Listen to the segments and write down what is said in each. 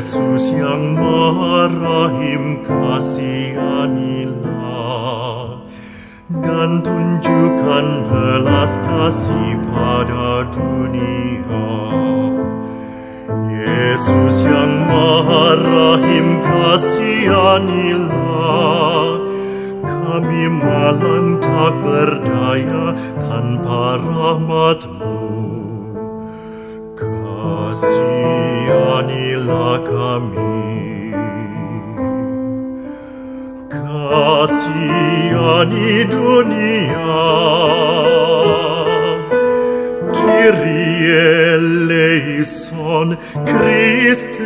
Yesus yang Maha Rahim, kasihanilah dan tunjukkan belas kasih pada dunia. Yesus yang Maha Rahim, kasihanilah. Kami malang tak berdaya tanpa rahmat-Mu. Kasihanilah kami. Kasihani dunia. Kyrie eleison, Christe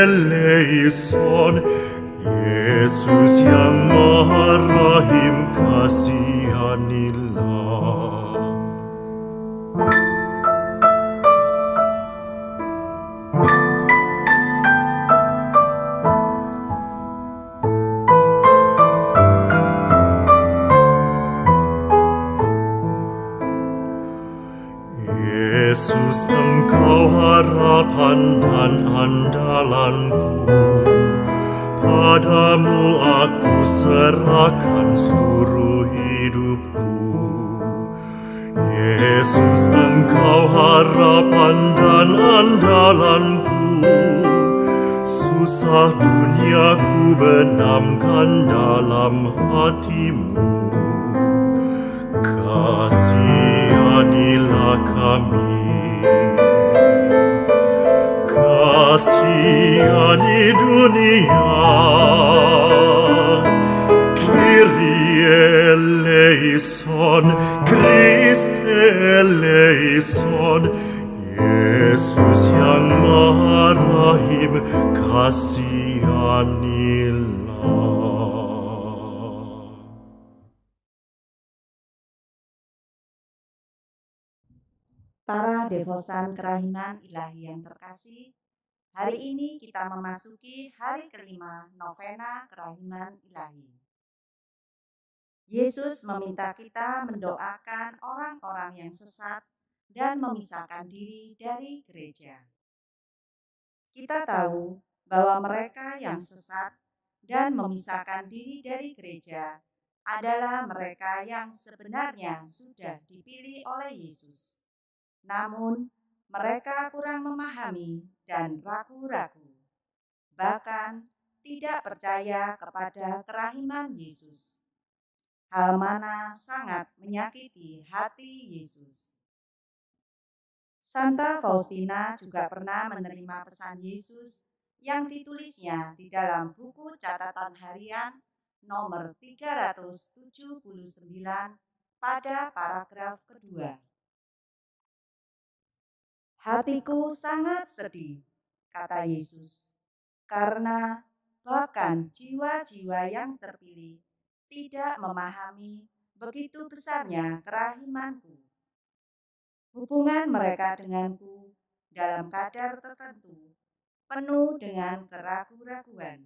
eleison. Yesus yang Maha Rahim, kasihanilah. Yesus, Engkau harapan dan andalanku. Padamu aku serahkan seluruh hidupku. Yesus, Engkau harapan dan andalanku. Susah dunia ku benamkan dalam hati-Mu. Kasihanilah kami. Kasihani dunia. Kyrie eleison, Christe eleison. Yesus yang Maha Rahim, kasihanilah. Para devosan kerahiman ilahi yang terkasih, hari ini kita memasuki hari kelima novena kerahiman ilahi. Yesus meminta kita mendoakan orang-orang yang sesat dan memisahkan diri dari gereja. Kita tahu bahwa mereka yang sesat dan memisahkan diri dari gereja adalah mereka yang sebenarnya sudah dipilih oleh Yesus. Namun, mereka kurang memahami dan ragu-ragu, bahkan tidak percaya kepada kerahiman Yesus. Hal mana sangat menyakiti hati Yesus. Santa Faustina juga pernah menerima pesan Yesus yang ditulisnya di dalam buku catatan harian nomor 379 pada paragraf kedua. Hatiku sangat sedih, kata Yesus, karena bahkan jiwa-jiwa yang terpilih tidak memahami begitu besarnya kerahimanku. Hubungan mereka denganku dalam kadar tertentu penuh dengan keraguan-raguan.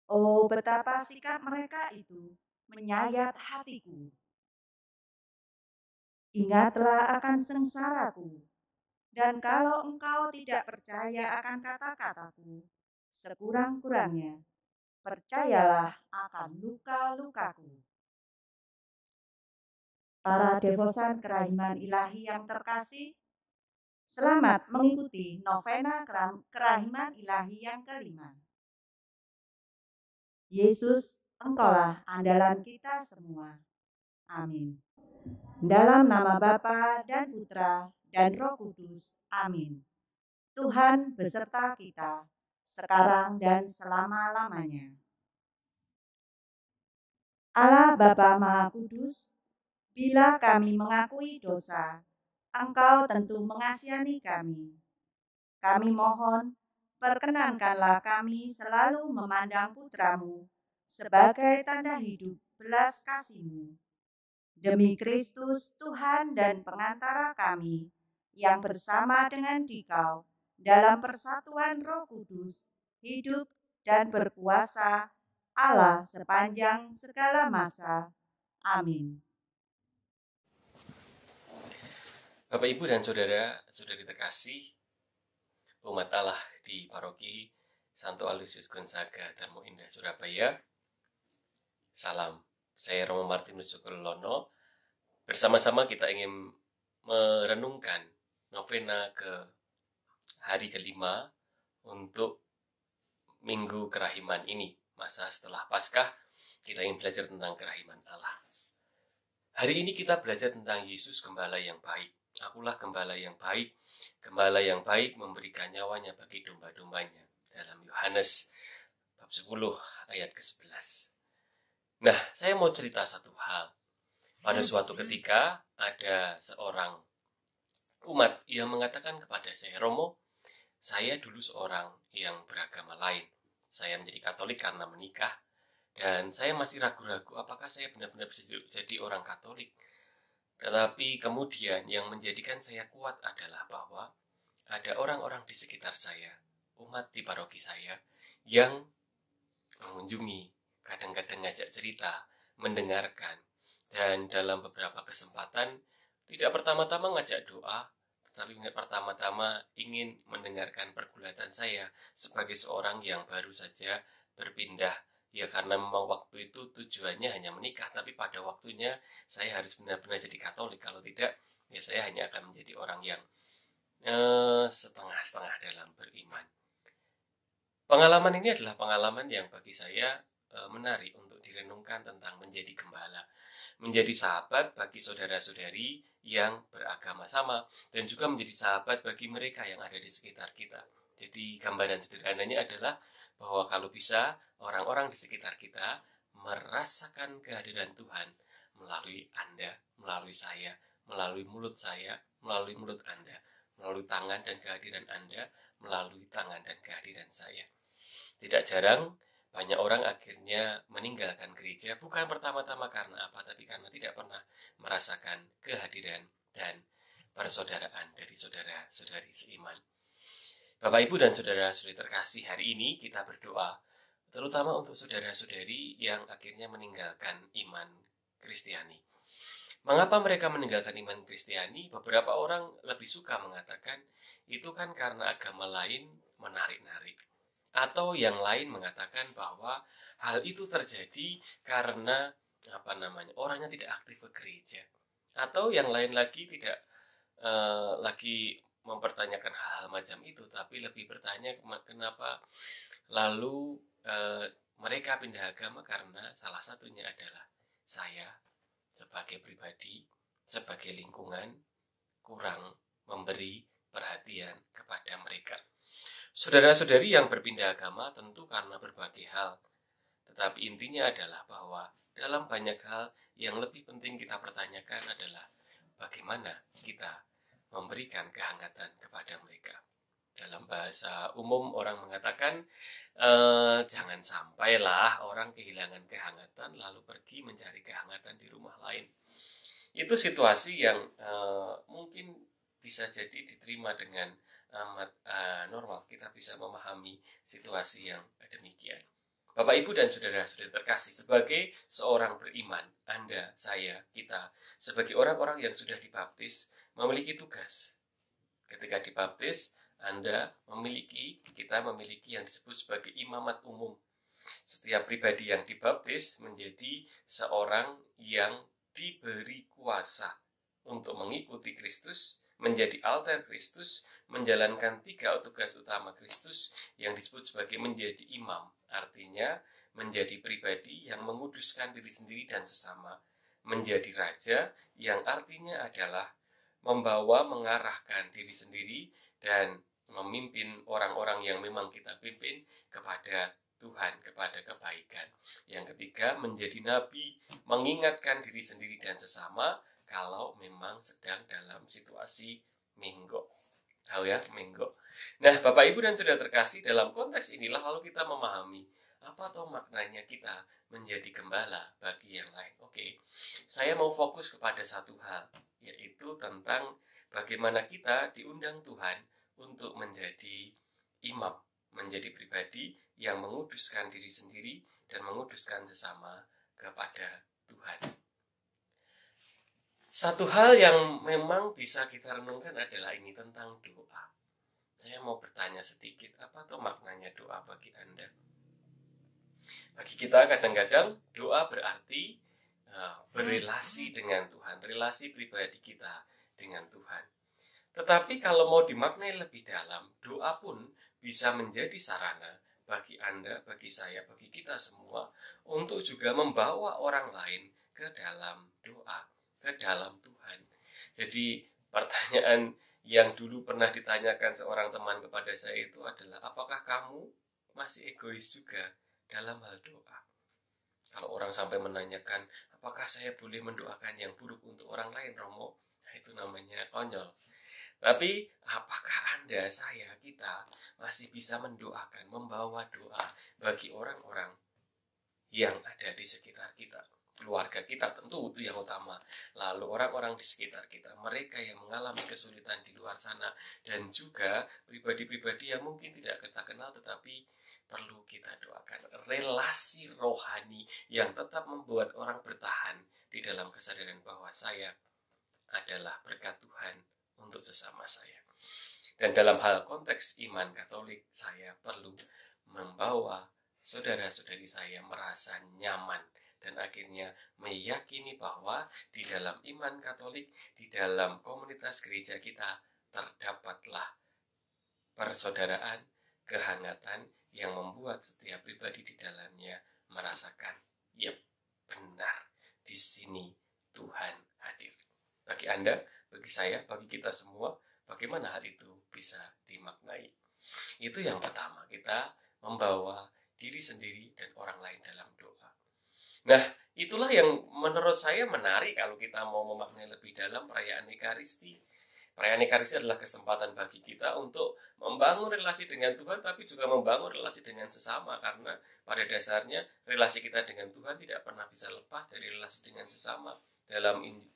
Oh, betapa sikap mereka itu menyayat hatiku. Ingatlah akan sengsaraku. Dan kalau engkau tidak percaya akan kata-kataku, sekurang-kurangnya, percayalah akan luka-lukaku. Para devosan kerahiman ilahi yang terkasih, selamat mengikuti novena kerahiman ilahi yang kelima. Yesus, Engkaulah andalan kita semua. Amin. Dalam nama Bapa dan Putra dan Roh Kudus. Amin. Tuhan beserta kita, sekarang dan selama-lamanya. Allah Bapa Maha Kudus, bila kami mengakui dosa, Engkau tentu mengasihani kami. Kami mohon, perkenankanlah kami selalu memandang Putra-Mu sebagai tanda hidup belas kasih-Mu. Demi Kristus, Tuhan dan pengantara kami, yang bersama dengan Dikau dalam persatuan Roh Kudus, hidup dan berkuasa Allah sepanjang segala masa. Amin. Bapak, Ibu, dan saudara-saudari terkasih, umat Allah di Paroki Santo Aloysius Gonzaga, Darmo Indah, Surabaya. Salam, saya Romo Martinus Sukulono. Bersama-sama kita ingin merenungkan novena ke hari kelima untuk Minggu Kerahiman ini. Masa setelah Paskah, kita ingin belajar tentang kerahiman Allah. Hari ini kita belajar tentang Yesus Gembala yang baik. Akulah gembala yang baik. Gembala yang baik memberikan nyawanya bagi domba-dombanya. Dalam Yohanes bab 10 ayat ke-11. Nah, saya mau cerita satu hal. Pada suatu ketika ada seorang umat yang mengatakan kepada saya, Romo, saya dulu seorang yang beragama lain. Saya menjadi Katolik karena menikah. Dan saya masih ragu-ragu apakah saya benar-benar bisa jadi orang Katolik. Tetapi kemudian yang menjadikan saya kuat adalah bahwa ada orang-orang di sekitar saya, umat di paroki saya, yang mengunjungi, kadang-kadang ngajak cerita, mendengarkan, dan dalam beberapa kesempatan tidak pertama-tama ngajak doa, tetapi pertama-tama ingin mendengarkan pergulatan saya sebagai seorang yang baru saja berpindah. Ya karena memang waktu itu tujuannya hanya menikah, tapi pada waktunya saya harus benar-benar jadi Katolik. Kalau tidak, ya saya hanya akan menjadi orang yang setengah-setengah dalam beriman. Pengalaman ini adalah pengalaman yang bagi saya menarik untuk direnungkan tentang menjadi gembala, menjadi sahabat bagi saudara-saudari yang beragama sama, dan juga menjadi sahabat bagi mereka yang ada di sekitar kita. Jadi gambaran sederhananya adalah bahwa kalau bisa orang-orang di sekitar kita merasakan kehadiran Tuhan melalui Anda, melalui saya, melalui mulut saya, melalui mulut Anda, melalui tangan dan kehadiran Anda, melalui tangan dan kehadiran saya. Tidak jarang banyak orang akhirnya meninggalkan gereja bukan pertama-tama karena apa, tapi karena tidak pernah merasakan kehadiran dan persaudaraan dari saudara-saudari seiman. Bapak, Ibu, dan saudara-saudari terkasih, hari ini kita berdoa terutama untuk saudara-saudari yang akhirnya meninggalkan iman Kristiani. Mengapa mereka meninggalkan iman Kristiani? Beberapa orang lebih suka mengatakan itu kan karena agama lain menarik-narik. Atau yang lain mengatakan bahwa hal itu terjadi karena orangnya tidak aktif ke gereja. Atau yang lain lagi tidak lagi mempertanyakan hal-hal macam itu, tapi lebih bertanya kenapa lalu mereka pindah agama, karena salah satunya adalah saya sebagai pribadi, sebagai lingkungan kurang memberi perhatian kepada mereka. Saudara-saudari yang berpindah agama tentu karena berbagai hal, tetapi intinya adalah bahwa dalam banyak hal yang lebih penting kita pertanyakan adalah bagaimana kita memberikan kehangatan kepada mereka. Dalam bahasa umum orang mengatakan jangan sampailah orang kehilangan kehangatan lalu pergi mencari kehangatan di rumah lain. Itu situasi yang mungkin bisa jadi diterima dengan amat normal. Kita bisa memahami situasi yang demikian. Bapak, Ibu, dan saudara-saudari terkasih, sebagai seorang beriman, Anda, saya, kita, sebagai orang-orang yang sudah dibaptis, memiliki tugas. Ketika dibaptis, kita memiliki yang disebut sebagai imamat umum. Setiap pribadi yang dibaptis menjadi seorang yang diberi kuasa untuk mengikuti Kristus, menjadi alter Kristus, menjalankan 3 tugas utama Kristus yang disebut sebagai menjadi imam. Artinya menjadi pribadi yang menguduskan diri sendiri dan sesama, menjadi raja yang artinya adalah membawa, mengarahkan diri sendiri dan memimpin orang-orang yang memang kita pimpin kepada Tuhan, kepada kebaikan. Yang ketiga, menjadi nabi, mengingatkan diri sendiri dan sesama kalau memang sedang dalam situasi menggo. Tahu ya, menggo. Nah, Bapak, Ibu, dan saudara terkasih, dalam konteks inilah lalu kita memahami apa atau maknanya kita menjadi gembala bagi yang lain. Oke, saya mau fokus kepada satu hal, yaitu tentang bagaimana kita diundang Tuhan untuk menjadi imam, menjadi pribadi yang menguduskan diri sendiri dan menguduskan sesama kepada Tuhan. Satu hal yang memang bisa kita renungkan adalah ini tentang doa. saya mau bertanya sedikit, apa tuh maknanya doa bagi Anda? Bagi kita kadang-kadang doa berarti berrelasi dengan Tuhan, relasi pribadi kita dengan Tuhan. Tetapi kalau mau dimaknai lebih dalam, doa pun bisa menjadi sarana bagi Anda, bagi saya, bagi kita semua untuk juga membawa orang lain ke dalam doa, ke dalam Tuhan. Jadi pertanyaan yang dulu pernah ditanyakan seorang teman kepada saya itu adalah, apakah kamu masih egois juga dalam hal doa? Kalau orang sampai menanyakan, apakah saya boleh mendoakan yang buruk untuk orang lain, Romo? Nah, itu namanya konyol. Tapi apakah Anda, saya, kita masih bisa mendoakan, membawa doa bagi orang-orang yang ada di sekitar kita? Keluarga kita tentu itu yang utama. Lalu orang-orang di sekitar kita, mereka yang mengalami kesulitan di luar sana, dan juga pribadi-pribadi yang mungkin tidak kita kenal tetapi perlu kita doakan. Relasi rohani yang tetap membuat orang bertahan di dalam kesadaran bahwa saya adalah berkat Tuhan untuk sesama saya. Dan dalam hal konteks iman Katolik, saya perlu membawa saudara-saudari saya merasa nyaman dan akhirnya meyakini bahwa di dalam iman Katolik, di dalam komunitas gereja kita terdapatlah persaudaraan, kehangatan yang membuat setiap pribadi di dalamnya merasakan, ya benar, di sini Tuhan hadir. Bagi Anda, bagi saya, bagi kita semua, bagaimana hal itu bisa dimaknai? Itu yang pertama, kita membawa diri sendiri dan orang lain dalam doa. Nah, itulah yang menurut saya menarik kalau kita mau memaknai lebih dalam perayaan Ekaristi. Perayaan Ekaristi adalah kesempatan bagi kita untuk membangun relasi dengan Tuhan, tapi juga membangun relasi dengan sesama, karena pada dasarnya relasi kita dengan Tuhan tidak pernah bisa lepas dari relasi dengan sesama.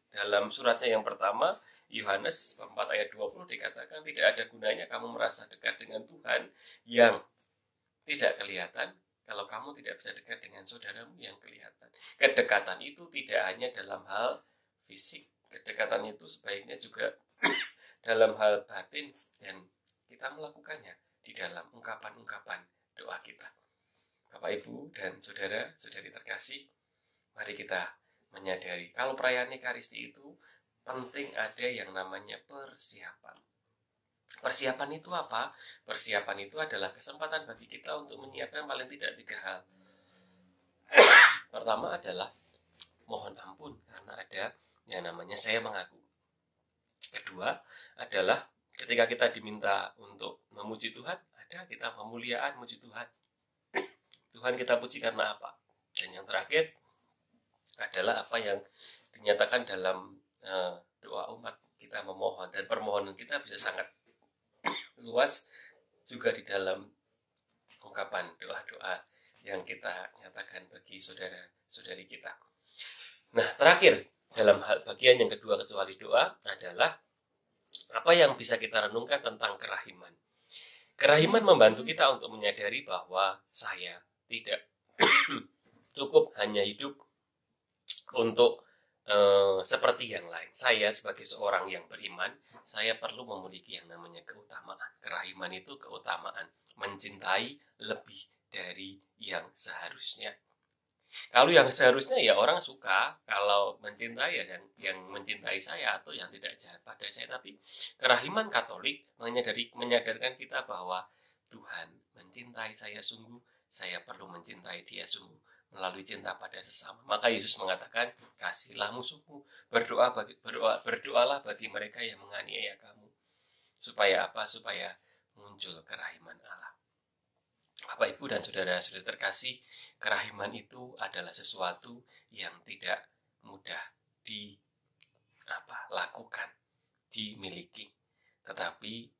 Dalam suratnya yang pertama, Yohanes 4 ayat 20 dikatakan, tidak ada gunanya kamu merasa dekat dengan Tuhan yang tidak kelihatan kalau kamu tidak bisa dekat dengan saudaramu yang kelihatan. Kedekatan itu tidak hanya dalam hal fisik, kedekatan itu sebaiknya juga dalam hal batin, dan kita melakukannya di dalam ungkapan-ungkapan doa kita. Bapak, Ibu, dan saudara-saudari terkasih, mari kita menyadari kalau perayaan Ekaristi itu penting ada yang namanya persiapan. Persiapan itu apa? Persiapan itu adalah kesempatan bagi kita untuk menyiapkan paling tidak 3 hal. Pertama adalah mohon ampun karena ada yang namanya saya mengaku. Kedua adalah ketika kita diminta untuk memuji Tuhan, ada kita pemuliaan muji Tuhan. Tuhan kita puji karena apa? Dan yang terakhir adalah apa yang dinyatakan dalam doa umat, kita memohon, dan permohonan kita bisa sangat luas juga di dalam ungkapan doa-doa yang kita nyatakan bagi saudara-saudari kita. Nah, terakhir dalam hal bagian yang kedua kecuali doa adalah apa yang bisa kita renungkan tentang kerahiman. Kerahiman membantu kita untuk menyadari bahwa saya tidak cukup hanya hidup untuk seperti yang lain. Saya sebagai seorang yang beriman, saya perlu memiliki yang namanya keutamaan. Kerahiman itu keutamaan, mencintai lebih dari yang seharusnya. Kalau yang seharusnya ya orang suka kalau mencintai ya yang mencintai saya atau yang tidak jahat pada saya. Tapi kerahiman Katolik menyadarkan kita bahwa Tuhan mencintai saya sungguh, saya perlu mencintai dia sungguh melalui cinta pada sesama. Maka Yesus mengatakan, kasihilah musuhmu, berdoalah bagi mereka yang menganiaya kamu. Supaya apa? Supaya muncul kerahiman Allah. Bapak, Ibu, dan saudara-saudara terkasih, kerahiman itu adalah sesuatu yang tidak mudah dilakukan, dimiliki. Tetapi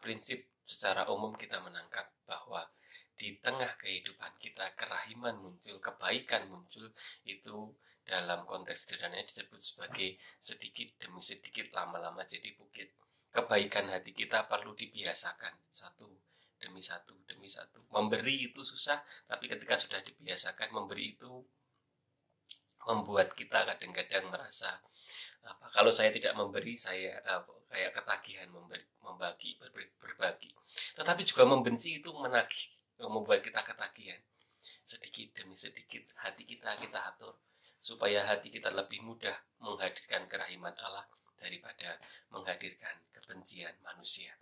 prinsip secara umum kita menangkap bahwa di tengah kehidupan kita kerahiman muncul, kebaikan muncul, itu dalam konteks sederhananya disebut sebagai sedikit demi sedikit lama-lama jadi bukit. Kebaikan hati kita perlu dibiasakan satu demi satu demi satu. Memberi itu susah, tapi ketika sudah dibiasakan memberi itu membuat kita kadang-kadang merasa kalau saya tidak memberi, saya kayak ketagihan berbagi. Tetapi juga membenci itu menagih, membuat kita ketagihan. Sedikit demi sedikit hati kita atur, supaya hati kita lebih mudah menghadirkan kerahiman Allah daripada menghadirkan kebencian manusia.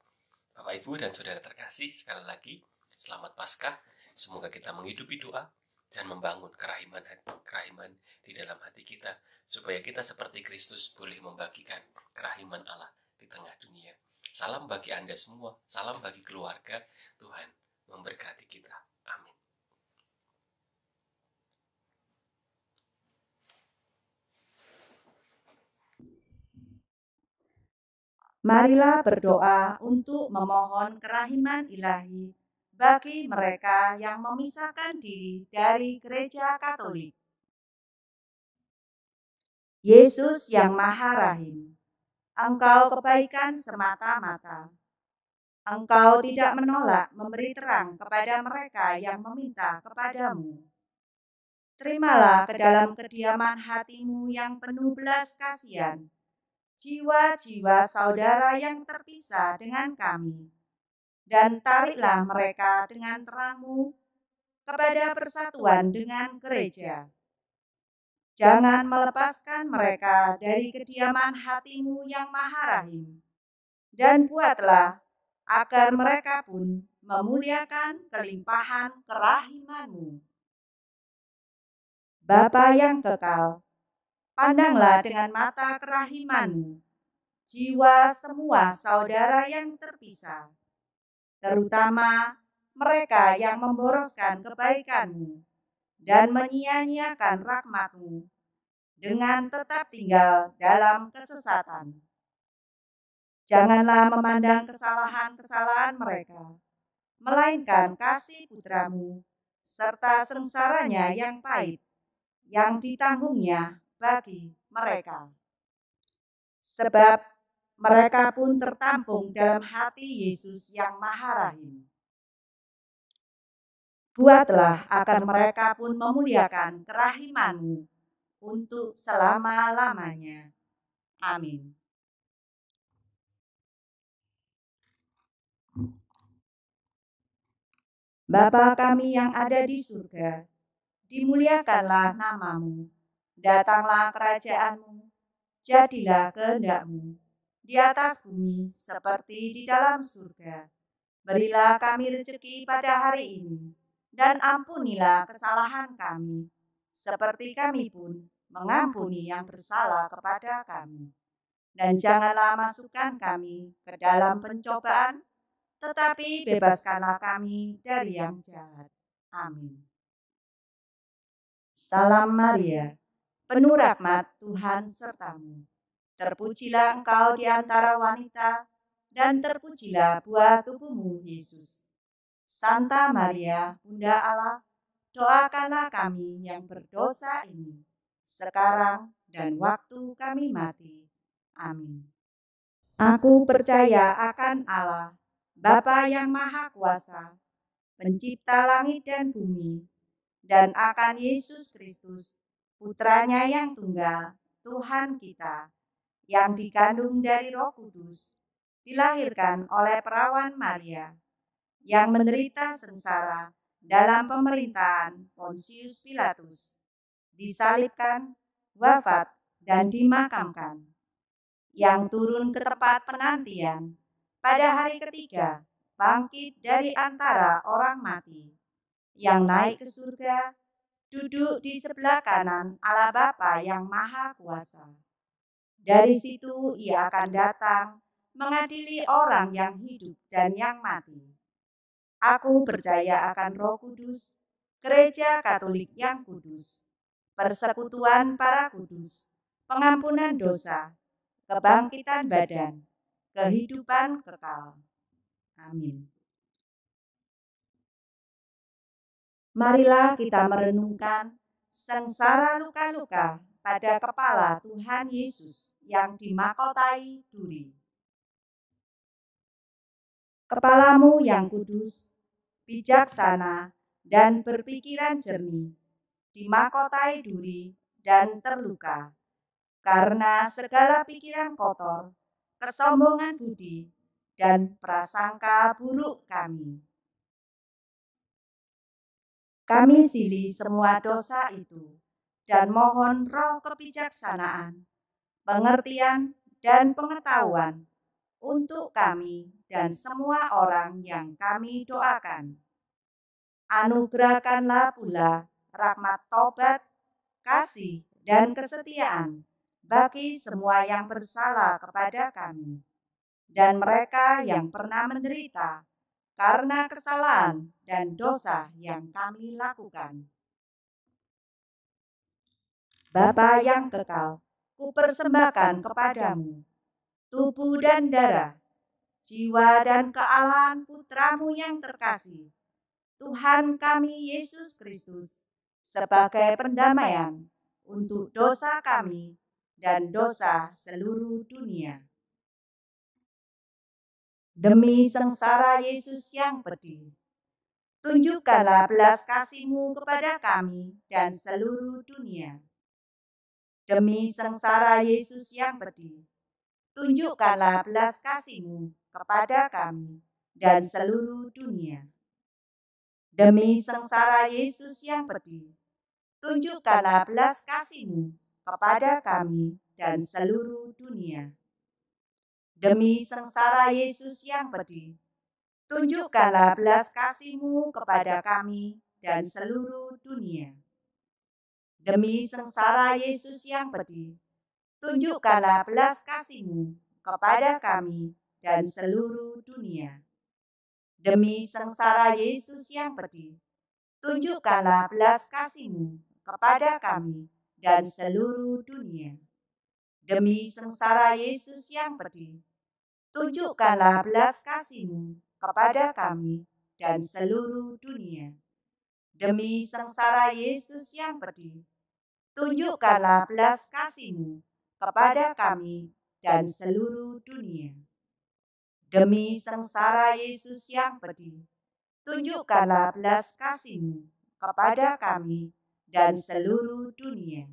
Bapak, Ibu, dan Saudara terkasih, sekali lagi selamat Paskah. Semoga kita menghidupi doa dan membangun kerahiman di dalam hati kita, supaya kita seperti Kristus boleh membagikan kerahiman Allah di tengah dunia. Salam bagi Anda semua, salam bagi keluarga. Tuhan memberkati kita. Amin. Marilah berdoa untuk memohon kerahiman ilahi bagi mereka yang memisahkan diri dari Gereja Katolik. Yesus yang Maha Rahim, Engkau kebaikan semata-mata. Engkau tidak menolak memberi terang kepada mereka yang meminta kepadamu. Terimalah ke dalam kediaman hatimu yang penuh belas kasihan jiwa-jiwa saudara yang terpisah dengan kami, dan tariklah mereka dengan terang-Mu kepada persatuan dengan gereja. Jangan melepaskan mereka dari kediaman hati-Mu yang Maha Rahim, dan buatlah agar mereka pun memuliakan kelimpahan kerahiman-Mu. Bapa yang kekal, pandanglah dengan mata kerahiman-Mu jiwa semua saudara yang terpisah, terutama mereka yang memboroskan kebaikan-Mu dan menyia-nyiakan rahmat-Mu dengan tetap tinggal dalam kesesatan. Janganlah memandang kesalahan-kesalahan mereka, melainkan kasih Putra-Mu serta sengsaranya yang pahit, yang ditanggungnya bagi mereka. Sebab mereka pun tertampung dalam hati Yesus yang Maha Rahim. Buatlah agar mereka pun memuliakan kerahiman-Mu untuk selama-lamanya. Amin. Bapa kami yang ada di surga, dimuliakanlah nama-Mu. Datanglah kerajaan-Mu, jadilah kehendak-Mu di atas bumi seperti di dalam surga. Berilah kami rezeki pada hari ini, dan ampunilah kesalahan kami, seperti kami pun mengampuni yang bersalah kepada kami. Dan janganlah masukkan kami ke dalam pencobaan, tetapi bebaskanlah kami dari yang jahat. Amin. Salam Maria, penuh rahmat Tuhan sertamu. Terpujilah engkau di antara wanita, dan terpujilah buah tubuhmu, Yesus. Santa Maria, Bunda Allah, doakanlah kami yang berdosa ini, sekarang dan waktu kami mati. Amin. Aku percaya akan Allah, Bapa yang Maha Kuasa, pencipta langit dan bumi, dan akan Yesus Kristus, Putranya yang tunggal, Tuhan kita, yang dikandung dari Roh Kudus, dilahirkan oleh perawan Maria, yang menderita sengsara dalam pemerintahan Pontius Pilatus, disalibkan, wafat, dan dimakamkan, yang turun ke tempat penantian, pada hari ketiga bangkit dari antara orang mati, yang naik ke surga, duduk di sebelah kanan Allah Bapa yang Maha Kuasa. Dari situ ia akan datang mengadili orang yang hidup dan yang mati. Aku percaya akan Roh Kudus, Gereja Katolik yang kudus, persekutuan para kudus, pengampunan dosa, kebangkitan badan, kehidupan kekal. Amin. Marilah kita merenungkan sengsara luka-luka pada kepala Tuhan Yesus yang dimahkotai duri. Kepalamu yang kudus, bijaksana, dan berpikiran jernih, dimahkotai duri dan terluka, karena segala pikiran kotor, kesombongan budi, dan prasangka buruk kami. Kami silih semua dosa itu, dan mohon roh kebijaksanaan, pengertian, dan pengetahuan untuk kami dan semua orang yang kami doakan. Anugerahkanlah pula rahmat taubat, kasih, dan kesetiaan bagi semua yang bersalah kepada kami, dan mereka yang pernah menderita karena kesalahan dan dosa yang kami lakukan. Bapa yang kekal, kupersembahkan kepadamu tubuh dan darah, jiwa dan kealahan Putramu yang terkasih, Tuhan kami Yesus Kristus, sebagai pendamaian untuk dosa kami dan dosa seluruh dunia. Demi sengsara Yesus yang pedih, tunjukkanlah belas kasih-Mu kepada kami dan seluruh dunia. Demi sengsara Yesus yang pedih, tunjukkanlah belas kasih-Mu kepada kami dan seluruh dunia. Demi sengsara Yesus yang pedih, tunjukkanlah belas kasih-Mu kepada kami dan seluruh dunia. Demi sengsara Yesus yang pedih, tunjukkanlah belas kasih-Mu kepada kami dan seluruh dunia. Demi sengsara Yesus yang pedih, tunjukkanlah belas kasih-Mu kepada kami dan seluruh dunia. Demi sengsara Yesus yang pedih, tunjukkanlah belas kasih-Mu kepada kami dan seluruh dunia. Demi sengsara Yesus yang pedih, tunjukkanlah belas kasih-Mu kepada kami dan seluruh dunia. Demi sengsara Yesus yang pedih, tunjukkanlah belas kasih-Mu kepada kami dan seluruh dunia. Demi sengsara Yesus yang pedih, tunjukkanlah belas kasih-Mu kepada kami dan seluruh dunia.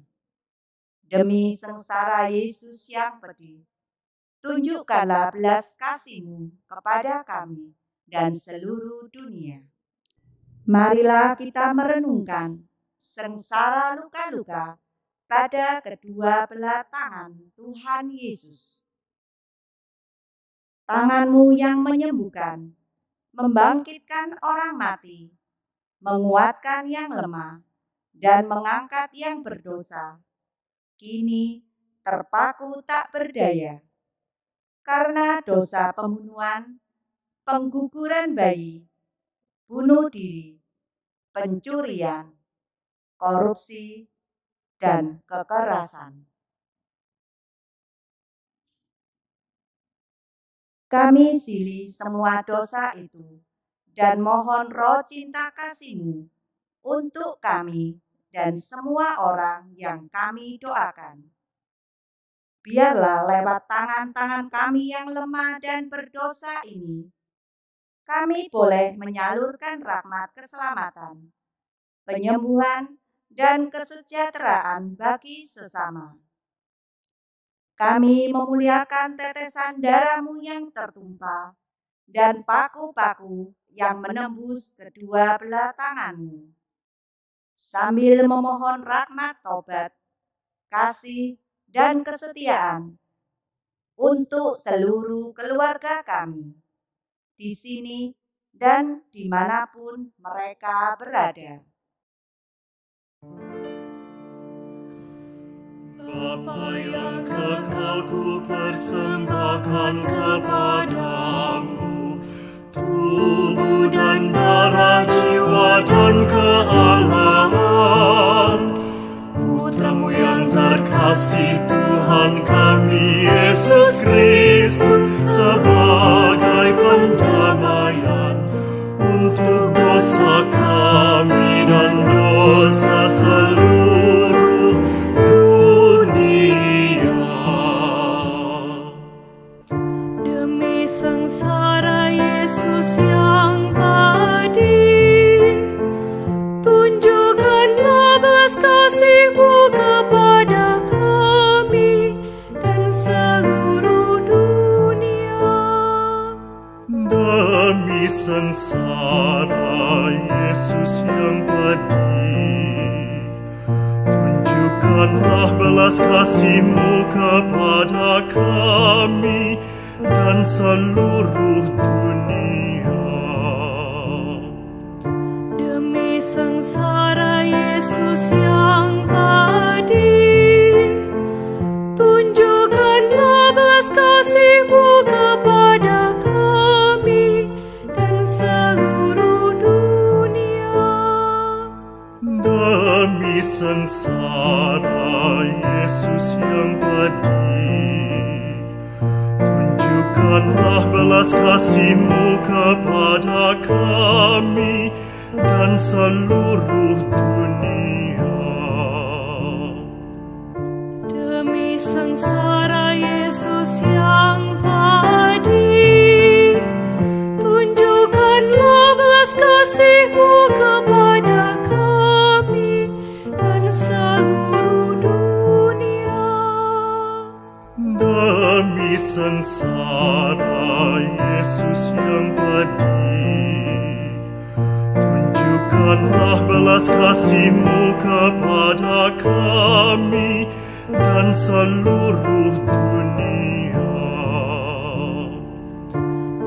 Demi sengsara Yesus yang pedih, tunjukkanlah belas kasih-Mu kepada kami dan seluruh dunia. Marilah kita merenungkan sengsara luka-luka pada kedua belah tangan Tuhan Yesus. Tangan-Mu yang menyembuhkan, membangkitkan orang mati, menguatkan yang lemah, dan mengangkat yang berdosa, kini terpaku tak berdaya. Karena dosa pembunuhan, pengguguran bayi, bunuh diri, pencurian, korupsi, dan kekerasan. Kami silih semua dosa itu dan mohon roh cinta kasih-Mu untuk kami dan semua orang yang kami doakan. Biarlah lewat tangan-tangan kami yang lemah dan berdosa ini, kami boleh menyalurkan rahmat keselamatan, penyembuhan, dan kesejahteraan bagi sesama. Kami memuliakan tetesan darah-Mu yang tertumpah dan paku-paku yang menembus kedua belah tangan-Mu, sambil memohon rahmat taubat, kasih, dan kesetiaan untuk seluruh keluarga kami, di sini dan dimanapun mereka berada. Bapa yang kekal, ku persembahkan kepadamu tubuh dan darah, jiwa dan kealahan Putramu yang terkasih, Tuhan kami Yesus Kristus, sebagai pendamaian untuk dosa kami dan dosa seluruh dunia. Demi sengsara Yesus yang pedih, tunjukkanlah belas kasih-Mu kepada belas kasih-Mu kepada kami dan seluruh dunia. Demi sengsara Yesus yang pedih, tunjukkanlah belas kasih-Mu kepada kami dan seluruh dunia. Demi sengsara Yesus yang pedih, tunjukkanlah belas kasih-Mu kepada kami dan seluruh dunia. Demi sengsara Yesus yang pedih, tunjukkanlah belas kasih-Mu kepada kami dan seluruh dunia. Demi sengsara Yesus yang pedih, tunjukkanlah belas kasih-Mu kepada kami dan seluruh dunia.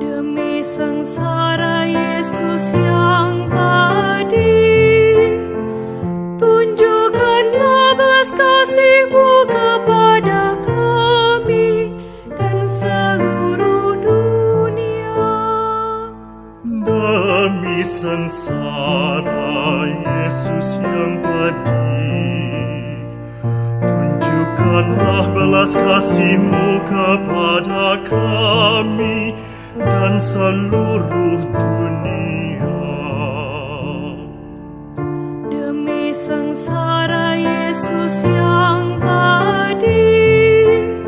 Demi sengsara Yesus yang pedih, tunjukkanlah belas kasih-Mu kepada kami dan seluruh dunia. Demi sengsara Yesus yang pedih, tunjukkanlah belas kasih-Mu kepada kami dan seluruh dunia. Demi sengsara Yesus yang pedih,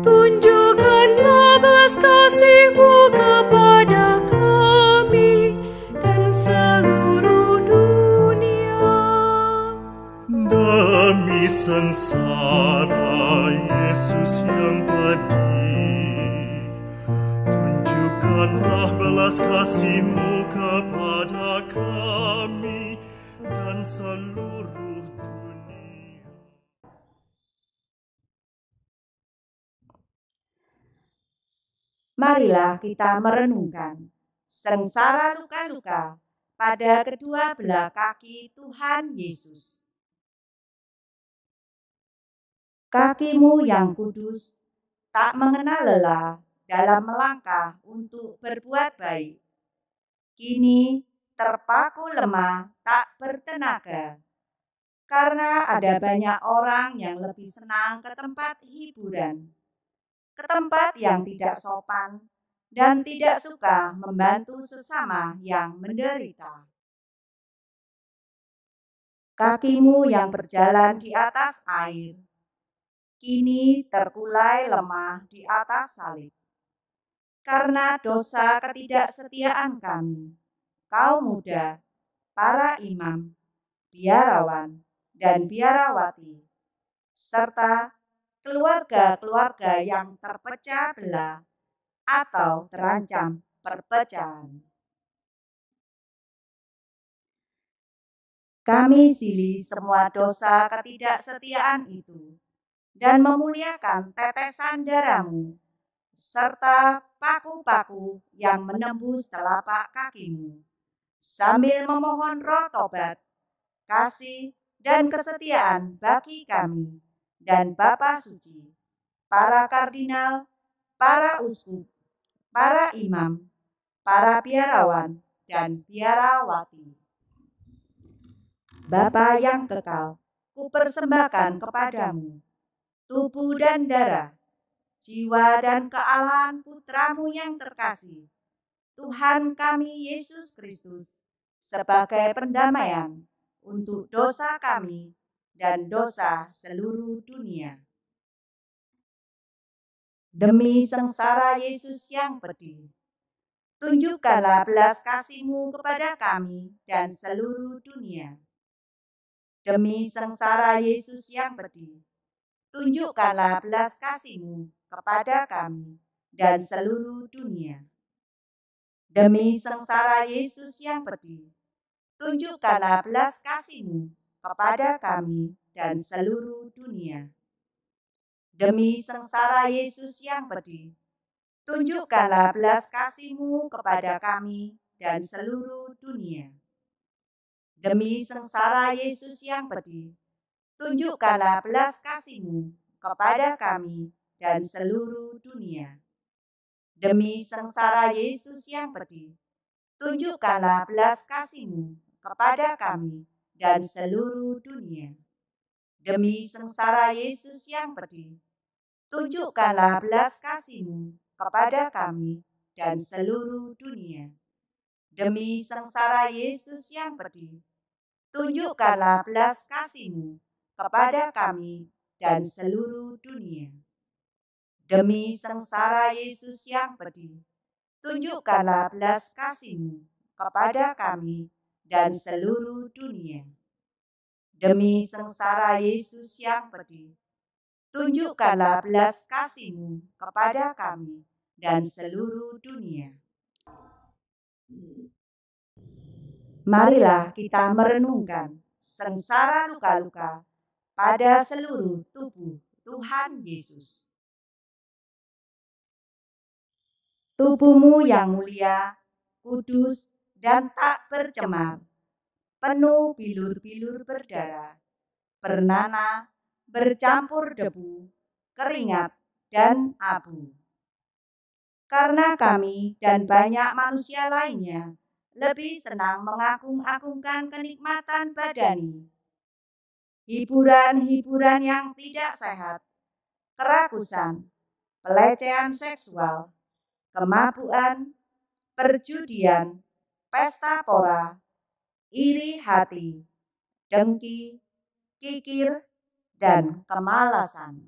tunjukkanlah belas kasih-Mu kepada kami dan seluruh dunia. Demi sengsara Yesus yang pedih, tunjukkanlah belas kasih-Mu kepada kami dan seluruh dunia. Marilah kita merenungkan sengsara luka-luka pada kedua belah kaki Tuhan Yesus. Kaki-Mu yang kudus tak mengenal lelah dalam melangkah untuk berbuat baik. Kini terpaku lemah tak bertenaga, karena ada banyak orang yang lebih senang ke tempat hiburan, ke tempat yang tidak sopan, dan tidak suka membantu sesama yang menderita. Kaki-Mu yang berjalan di atas air, kini terkulai lemah di atas salib. Karena dosa ketidaksetiaan kami, kaum muda, para imam, biarawan, dan biarawati, serta keluarga-keluarga yang terpecah belah atau terancam perpecahan. Kami silih semua dosa ketidaksetiaan itu dan memuliakan tetesan darah-Mu serta paku-paku yang menembus telapak kaki-Mu, sambil memohon roh tobat, kasih, dan kesetiaan bagi kami dan Bapa Suci, para kardinal, para uskup, para imam, para biarawan, dan biarawati. Bapa yang kekal, kupersembahkan kepadamu tubuh dan darah, jiwa dan kealahan Putra-Mu yang terkasih, Tuhan kami Yesus Kristus, sebagai pendamaian untuk dosa kami dan dosa seluruh dunia. Demi sengsara Yesus yang pedih, tunjukkanlah belas kasih-Mu kepada kami dan seluruh dunia. Demi sengsara Yesus yang pedih, tunjukkanlah belas kasih-Mu kepada kami dan seluruh dunia. Demi sengsara Yesus yang pedih, tunjukkanlah belas kasih-Mu kepada kami dan seluruh dunia. Demi sengsara Yesus yang pedih, tunjukkanlah belas kasih-Mu kepada kami dan seluruh dunia. Demi sengsara Yesus yang pedih, tunjukkanlah belas kasih-Mu kepada kami dan seluruh dunia. Demi sengsara Yesus yang pedih, tunjukkanlah belas kasih-Mu kepada kami dan seluruh dunia. Demi sengsara Yesus yang pedih, tunjukkanlah belas kasih-Mu kepada kami dan seluruh dunia. Demi sengsara Yesus yang pedih, tunjukkanlah belas kasih-Mu kepada kami dan seluruh dunia. Demi sengsara Yesus yang pedih, tunjukkanlah belas kasih-Mu kepada kami dan seluruh dunia. Demi sengsara Yesus yang pedih, tunjukkanlah belas kasih-Mu kepada kami dan seluruh dunia. Marilah kita merenungkan sengsara luka-luka pada seluruh tubuh Tuhan Yesus. Tubuh-Mu yang mulia, kudus, dan tak bercemar, penuh bilur-bilur berdarah, bernanah, bercampur debu, keringat, dan abu. Karena kami dan banyak manusia lainnya lebih senang mengagung-agungkan kenikmatan badani, hiburan-hiburan yang tidak sehat, kerakusan, pelecehan seksual, kemabukan, perjudian, pesta pora, iri hati, dengki, kikir, dan kemalasan.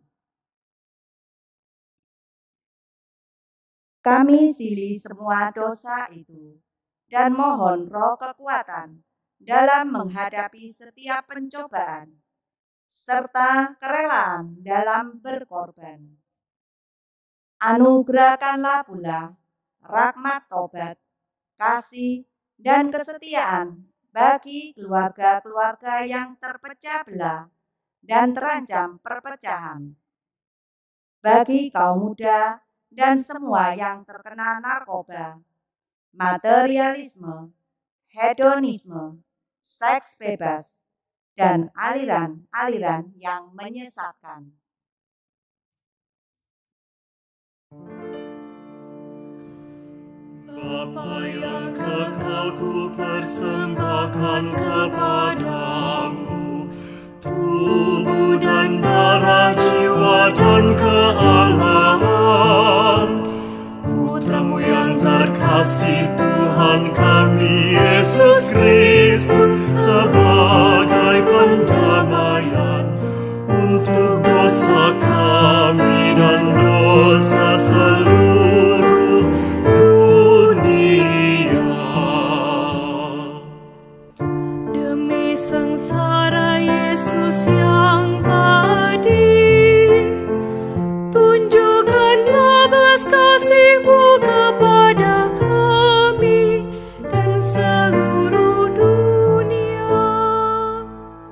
Kami silih semua dosa itu dan mohon roh kekuatan dalam menghadapi setiap pencobaan, serta kerelaan dalam berkorban. Anugerahkanlah pula rahmat tobat, kasih, dan kesetiaan bagi keluarga-keluarga yang terpecah belah dan terancam perpecahan, bagi kaum muda dan semua yang terkena narkoba, materialisme, hedonisme, seks bebas, dan aliran-aliran yang menyesatkan. Bapa yang kekal, ku persembahkan kepadamu tubuh dan darah, jiwa dan kealahan Putra-Mu yang terkasih, Tuhan kami Yesus Kristus, sebagai pendamaian untuk dosa kami dan dosa seluruh dunia. Demi sengsara Yesus yang pedih, tunjukkanlah belas kasih-Mu kepada kami dan seluruh dunia.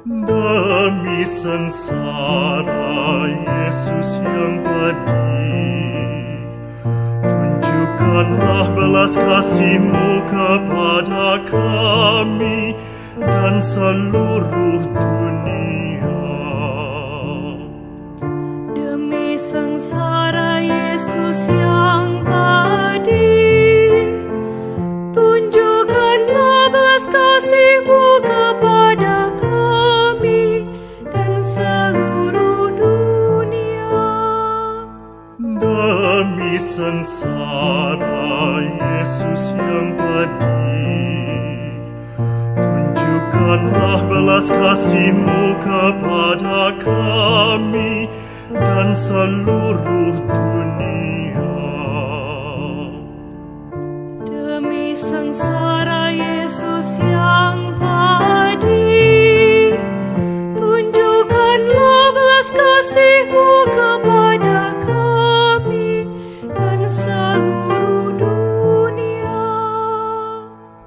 Demi sengsara Yesus yang pedih, tunjukkanlah belas kasih-Mu kepada kami dan seluruh dunia. Demi sengsara Yesus yang pedih, tunjukkanlah belas kasih-Mu kepada kami dan seluruh dunia. Demi sengsara Yesus yang pedih, tunjukkanlah belas kasih-Mu kepada kami dan seluruh dunia. Demi sengsara Yesus yang pedih, tunjukkanlah belas kasih-Mu kepada kami dan seluruh dunia.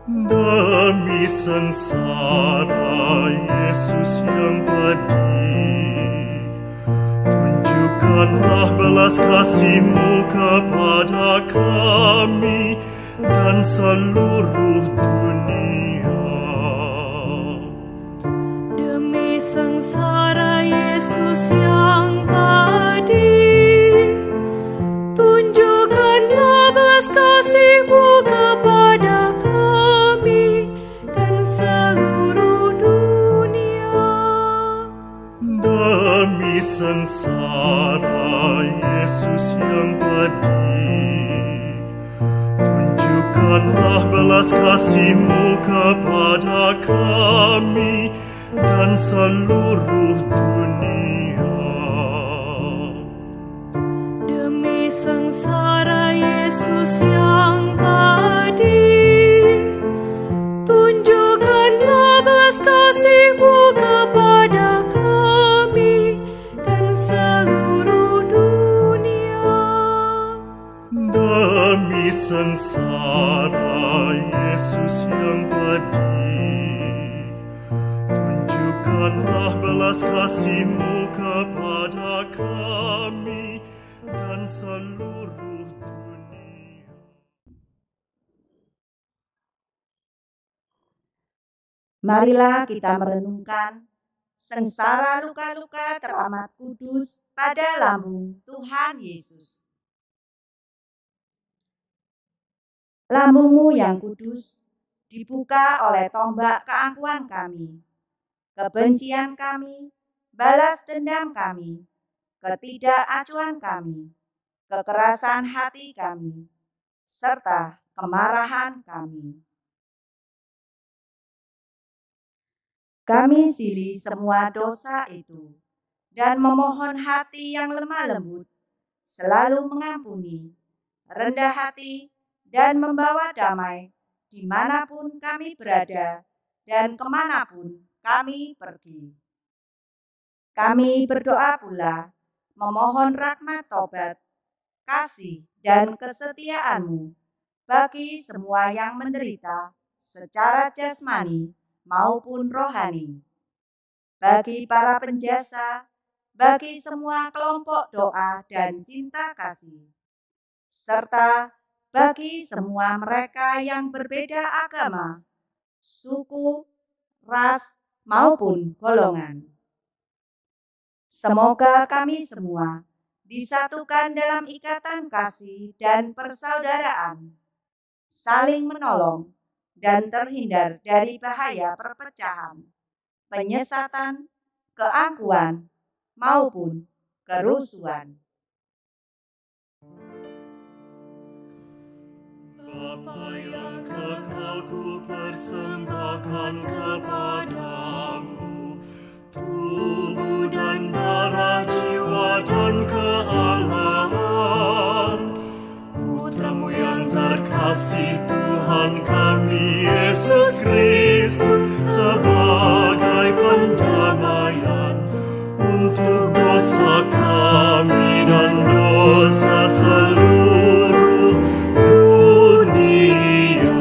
Demi sengsara Yesus yang pedih, Tunjukkanlah belas kasih-Mu kepada kami dan seluruh dunia. Demi sengsara Yesus yang pedih, tunjukkanlah belas kasih-Mu kepada kami dan seluruh dunia. Demi sengsara Yesus yang pedih, tunjukkanlah belas kasih-Mu kepada kami dan seluruh dunia. Demi sengsara Yesus yang pedih, tunjukkanlah belas kasih-Mu kepada kami dan seluruh dunia. Demi sengsara Yesus yang pedih, tunjukkanlah belas kasih-Mu kepada kami dan seluruh dunia. Marilah kita merenungkan sengsara luka-luka teramat kudus pada lambung Tuhan Yesus. Lambung-Mu yang kudus dibuka oleh tombak keangkuhan kami, kebencian kami, balas dendam kami, ketidakacuan kami, kekerasan hati kami, serta kemarahan kami. Kami silih semua dosa itu dan memohon hati yang lemah lembut, selalu mengampuni, rendah hati, dan membawa damai dimanapun kami berada dan kemanapun kami pergi. Kami berdoa pula memohon rahmat taubat, kasih, dan kesetiaan-Mu bagi semua yang menderita secara jasmani maupun rohani, bagi para penjasa, bagi semua kelompok doa dan cinta kasih, serta bagi semua mereka yang berbeda agama, suku, ras, maupun golongan. Semoga kami semua disatukan dalam ikatan kasih dan persaudaraan, saling menolong, dan terhindar dari bahaya perpecahan, penyesatan, keangkuhan, maupun kerusuhan. Bapa yang kekal, ku persembahkan kepadamu tubuh dan darah, jiwa dan kealahan Putra-Mu yang terkasih, Tuhan kami Yesus Kristus, sebagai pendamaian untuk dosa kami dan dosa seluruh dunia.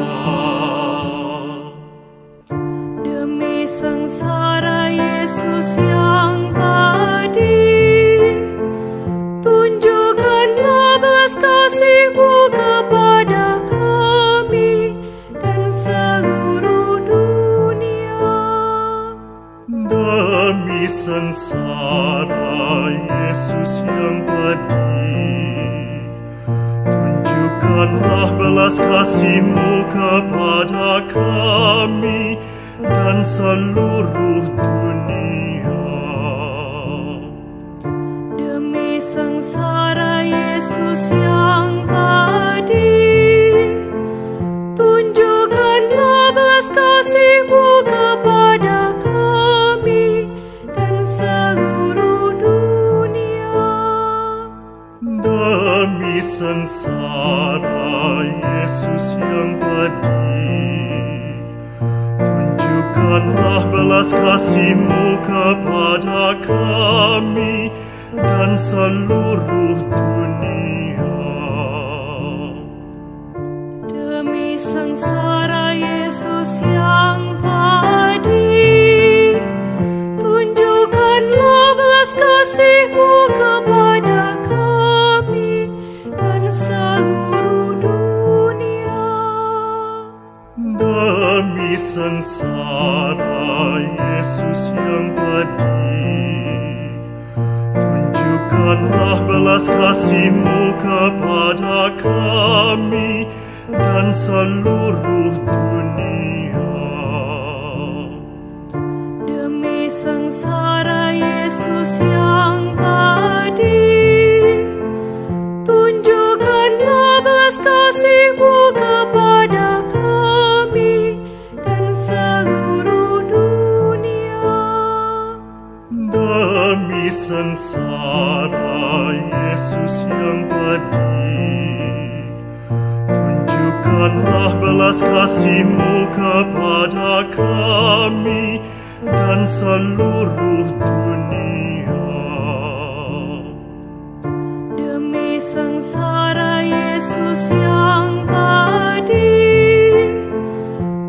Demi sengsara Yesus yang pedih, tunjukkanlah belas kasih-Mu kepada kami dan seluruh dunia. Demi sengsara Yesus yang pedih, tunjukkanlah belas kasih-Mu kepada kami dan seluruh dunia. Demi sengsara Yesus yang pedih, tunjukkanlah belas kasih-Mu kepada kami dan seluruh dunia. Demi sengsara Yesus yang pedih, tunjukkanlah belas kasih-Mu kepada kami dan seluruh dunia. Demi sengsara Yesus yang pedih, tunjukkanlah belas kasih-Mu kepada belas kasih-Mu kepada kami dan seluruh dunia. Demi sengsara Yesus yang pedih, tunjukkanlah belas kasih-Mu kepada kami dan seluruh dunia. Demi sengsara Yesus yang pedih, tunjukkanlah belas kasih-Mu kepada kami dan seluruh dunia. Demi sengsara Yesus yang pedih,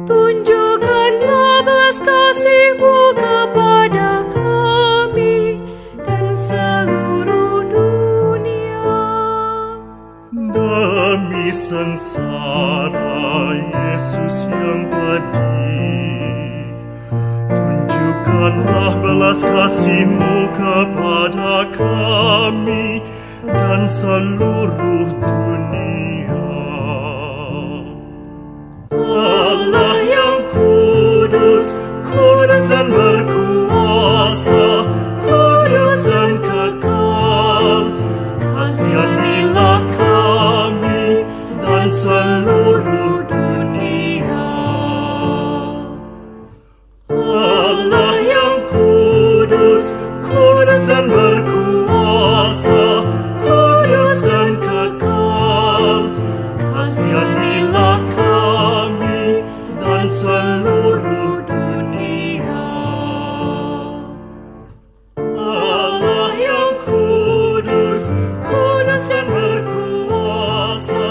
tunjukkanlah belas kasih-Mu kepada kami dan seluruh dunia. Demi sengsara Yesus yang pedih, tunjukkanlah belas kasih-Mu kepada kami dan seluruh dunia. Allah yang kudus, kudus dan berkuasa, kudus dan kekal, kasihanilah kami dan seluruh dunia. Allah yang kudus, kudus dan berkuasa, kudus dan kekal, kasihanilah kami dan seluruh dunia. Allah yang kudus, kudus dan berkuasa,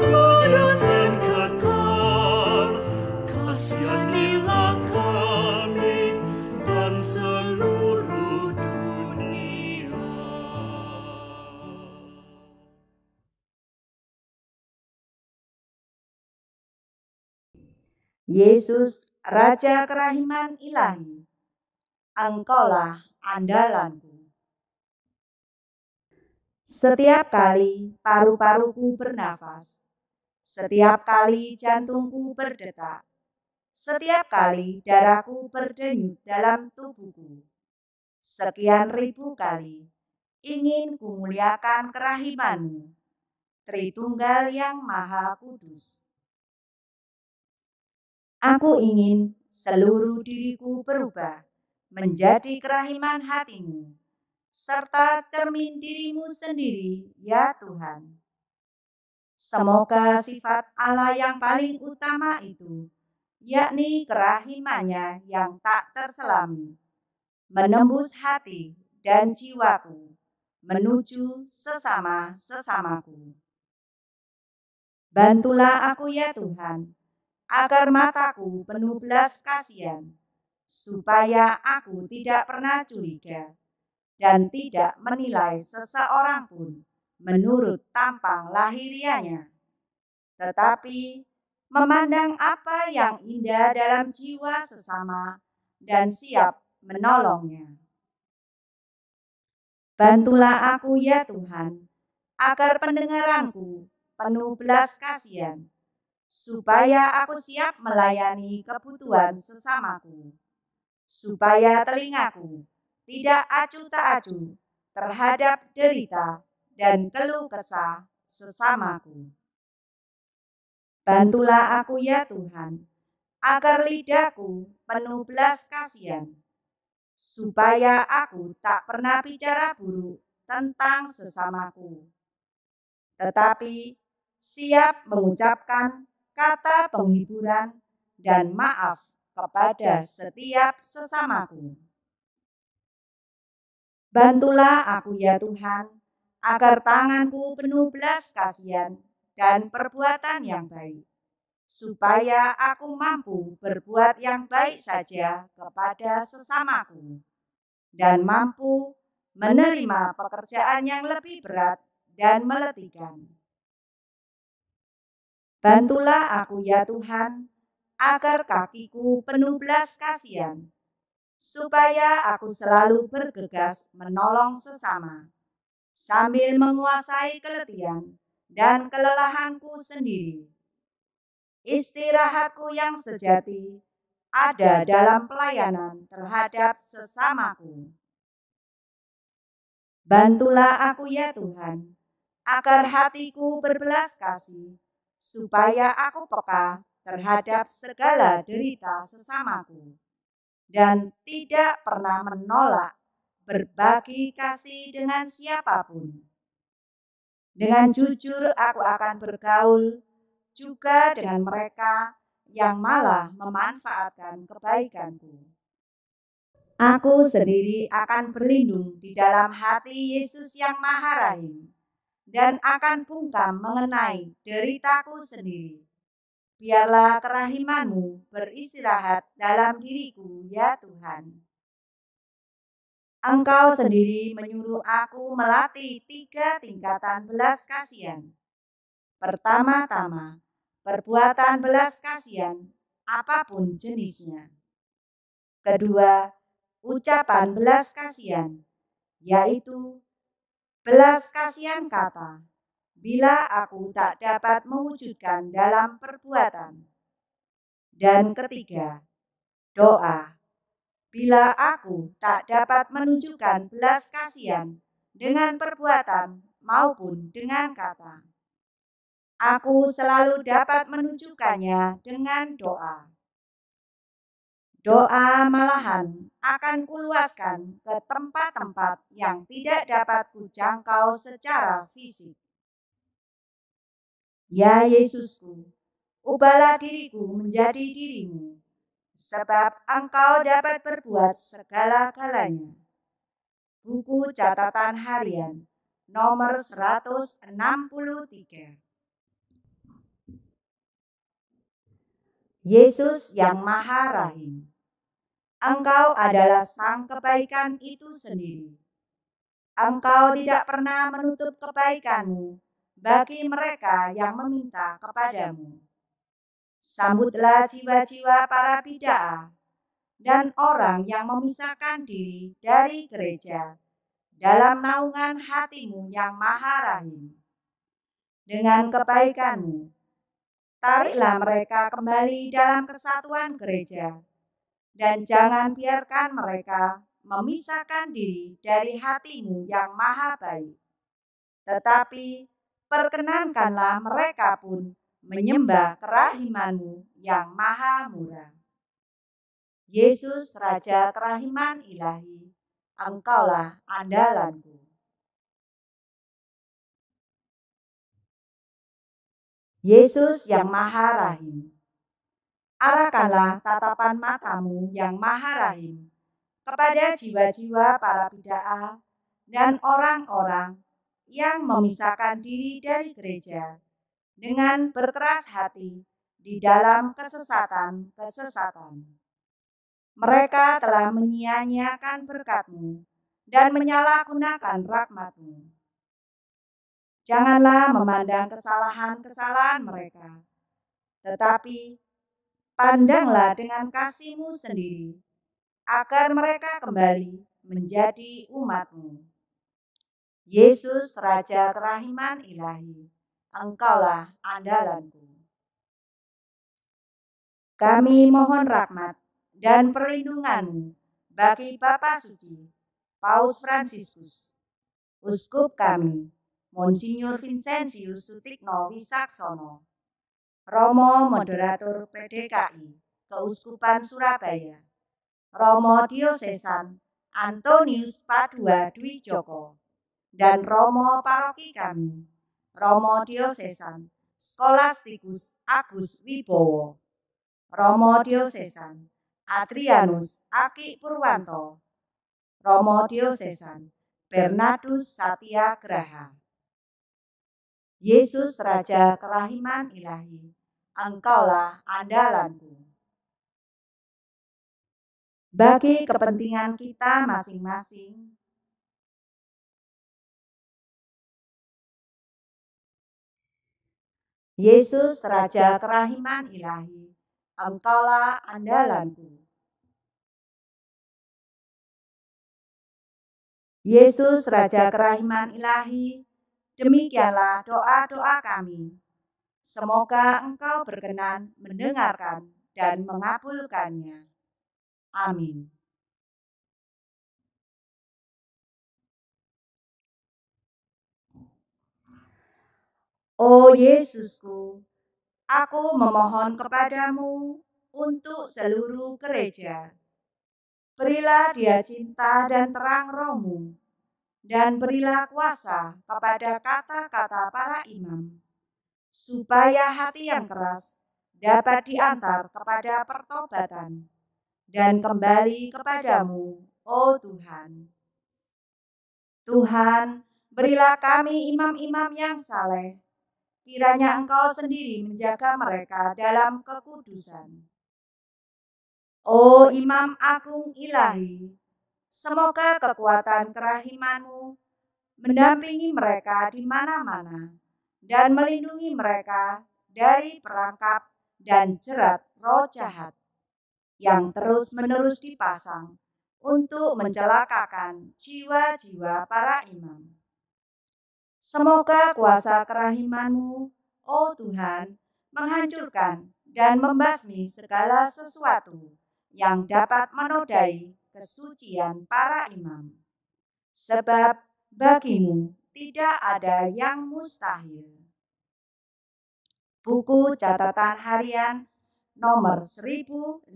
kudus dan kekal, kasihanilah kami dan seluruh dunia. Yesus, Raja Kerahiman Ilahi, Engkaulah andalanku. Setiap kali paru-paruku bernafas, setiap kali jantungku berdetak, setiap kali darahku berdenyut dalam tubuhku, sekian ribu kali ingin kumuliakan kerahiman-Mu, Tritunggal yang Maha Kudus. Aku ingin seluruh diriku berubah menjadi kerahiman hati-Mu, serta cermin diri-Mu sendiri, ya Tuhan. Semoga sifat Allah yang paling utama itu, yakni kerahimannya yang tak terselami, menembus hati dan jiwaku menuju sesama-sesamaku. Bantulah aku ya Tuhan, agar mataku penuh belas kasihan, supaya aku tidak pernah curiga dan tidak menilai seseorang pun menurut tampang lahiriahnya, tetapi memandang apa yang indah dalam jiwa sesama dan siap menolongnya. Bantulah aku ya Tuhan, agar pendengaranku penuh belas kasihan, supaya aku siap melayani kebutuhan sesamaku, supaya telingaku tidak acuh tak acuh terhadap derita dan keluh kesah sesamaku. Bantulah aku ya Tuhan, agar lidahku penuh belas kasihan, supaya aku tak pernah bicara buruk tentang sesamaku, tetapi siap mengucapkan kata penghiburan dan maaf kepada setiap sesamaku. Bantulah aku ya Tuhan, agar tanganku penuh belas kasihan dan perbuatan yang baik, supaya aku mampu berbuat yang baik saja kepada sesamaku, dan mampu menerima pekerjaan yang lebih berat dan meletihkan. Bantulah aku ya Tuhan, agar kakiku penuh belas kasihan, supaya aku selalu bergegas menolong sesama, sambil menguasai keletihan dan kelelahanku sendiri. Istirahatku yang sejati ada dalam pelayanan terhadap sesamaku. Bantulah aku ya Tuhan, agar hatiku berbelas kasih, supaya aku peka terhadap segala derita sesamaku, dan tidak pernah menolak berbagi kasih dengan siapapun. Dengan jujur aku akan bergaul juga dengan mereka yang malah memanfaatkan kebaikanku. Aku sendiri akan berlindung di dalam hati Yesus yang Maha Rahim dan akan bungkam mengenai deritaku sendiri. Biarlah kerahiman-Mu beristirahat dalam diriku, ya Tuhan. Engkau sendiri menyuruh aku melatih 3 tingkatan belas kasihan. Pertama-tama, perbuatan belas kasihan apapun jenisnya. Kedua, ucapan belas kasihan, yaitu belas kasihan kata, bila aku tak dapat mewujudkan dalam perbuatan. Dan ketiga, doa, bila aku tak dapat menunjukkan belas kasihan dengan perbuatan maupun dengan kata. Aku selalu dapat menunjukkannya dengan doa. Doa malahan akan kuluaskan ke tempat-tempat yang tidak dapat kujangkau secara fisik. Ya Yesusku, ubahlah diriku menjadi diri-Mu, sebab Engkau dapat berbuat segala-galanya. Buku Catatan Harian nomor 163. Yesus yang Maha Rahim. Engkau adalah sang kebaikan itu sendiri. Engkau tidak pernah menutup kebaikan-Mu bagi mereka yang meminta kepadamu. Sambutlah jiwa-jiwa para bid'ah dan orang yang memisahkan diri dari gereja dalam naungan hati-Mu yang Maha Rahim. Dengan kebaikan-Mu, tariklah mereka kembali dalam kesatuan gereja, dan jangan biarkan mereka memisahkan diri dari hati-Mu yang maha baik. Tetapi perkenankanlah mereka pun menyembah kerahiman-Mu yang maha murah. Yesus Raja Kerahiman Ilahi, Engkaulah andalanku. Yesus yang Maha Rahim, arahkanlah tatapan mata-Mu yang Maha Rahim kepada jiwa-jiwa para bid'ah dan orang-orang yang memisahkan diri dari gereja dengan berkeras hati di dalam kesesatan-kesesatan. Mereka telah menyia-nyiakan berkat-Mu dan menyalahgunakan rahmat-Mu. Janganlah memandang kesalahan-kesalahan mereka, tetapi pandanglah dengan kasih-Mu sendiri, agar mereka kembali menjadi umat-Mu. Yesus Raja Kerahiman Ilahi, Engkaulah andalanku. Kami mohon rahmat dan perlindungan-Mu bagi Bapa Suci, Paus Fransiskus, Uskup kami, Monsinyur Vincentius Sutikno Wisaksono, Romo Moderator PDKI, Keuskupan Surabaya, Romo Diosesan Antonius Padua Dwi Joko, dan Romo Paroki kami, Romo Diosesan Skolastikus Agus Wibowo, Romo Diosesan Adrianus Aki Purwanto, Romo Diosesan Bernardus Satyagraha. Yesus Raja Kerahiman Ilahi, Engkaulah andalanku. Bagi kepentingan kita masing-masing, Yesus Raja Kerahiman Ilahi, Engkaulah andalanku. Yesus Raja Kerahiman Ilahi, demikianlah doa-doa kami. Semoga Engkau berkenan mendengarkan dan mengabulkannya. Amin. Oh Yesusku, aku memohon kepadamu untuk seluruh gereja. Berilah dia cinta dan terang roh-Mu, dan berilah kuasa kepada kata-kata para imam, supaya hati yang keras dapat diantar kepada pertobatan dan kembali kepadamu, oh Tuhan. Tuhan, berilah kami imam-imam yang saleh, kiranya Engkau sendiri menjaga mereka dalam kekudusan. Oh Imam Agung Ilahi, semoga kekuatan kerahiman-Mu mendampingi mereka di mana-mana dan melindungi mereka dari perangkap dan jerat roh jahat yang terus-menerus dipasang untuk mencelakakan jiwa-jiwa para imam. Semoga kuasa kerahiman-Mu, oh Tuhan, menghancurkan dan membasmi segala sesuatu yang dapat menodai kesucian para imam. Sebab bagi-Mu tidak ada yang mustahil. Buku Catatan Harian nomor 1052.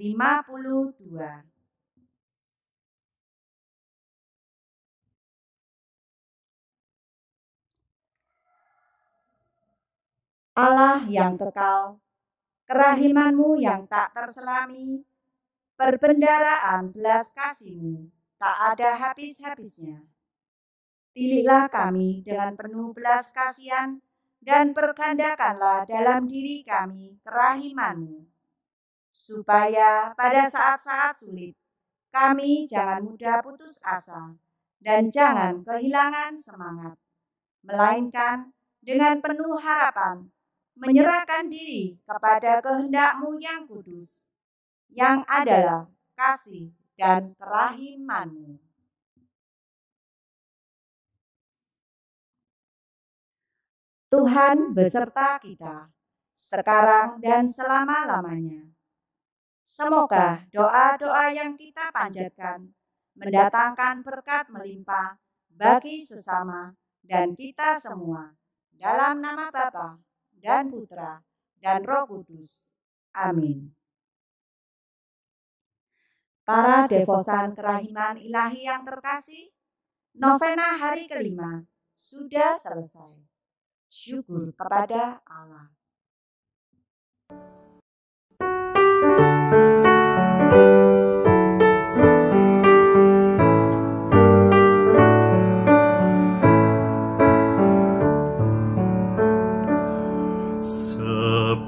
Allah yang kekal, kerahiman-Mu yang tak terselami, perbendaraan belas kasih-Mu tak ada habis-habisnya. Pilihlah kami dengan penuh belas kasihan dan pergandakanlah dalam diri kami kerahiman-Mu, supaya pada saat-saat sulit kami jangan mudah putus asa dan jangan kehilangan semangat, melainkan dengan penuh harapan menyerahkan diri kepada kehendak-Mu yang kudus, yang adalah kasih dan kerahiman-Mu. Tuhan beserta kita, sekarang dan selama-lamanya. Semoga doa-doa yang kita panjatkan mendatangkan berkat melimpah bagi sesama dan kita semua, dalam nama Bapa dan Putra dan Roh Kudus. Amin. Para devosan kerahiman ilahi yang terkasih, novena hari kelima sudah selesai. Syukur kepada Allah.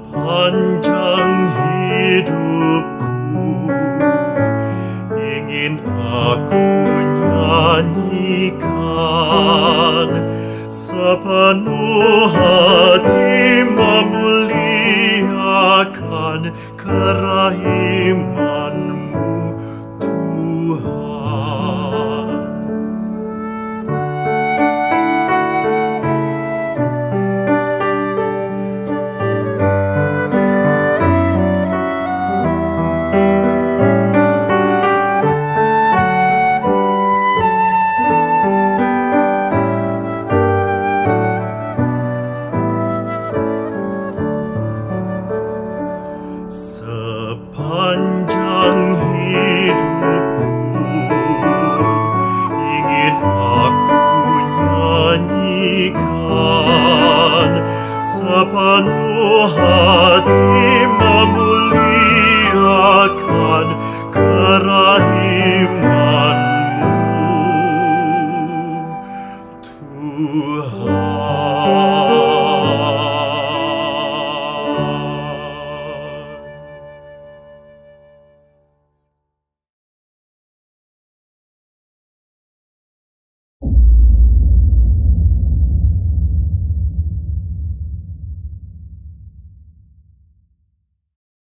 Sepanjang hidupku ingin aku nyanyikan, sepenuh hati memuliakan kerahiman-Mu, Tuhan. Sepanjang hidupku ingin aku nyanyikan, sepenuh hati memuliakan kerahiman-Mu, Tuhan.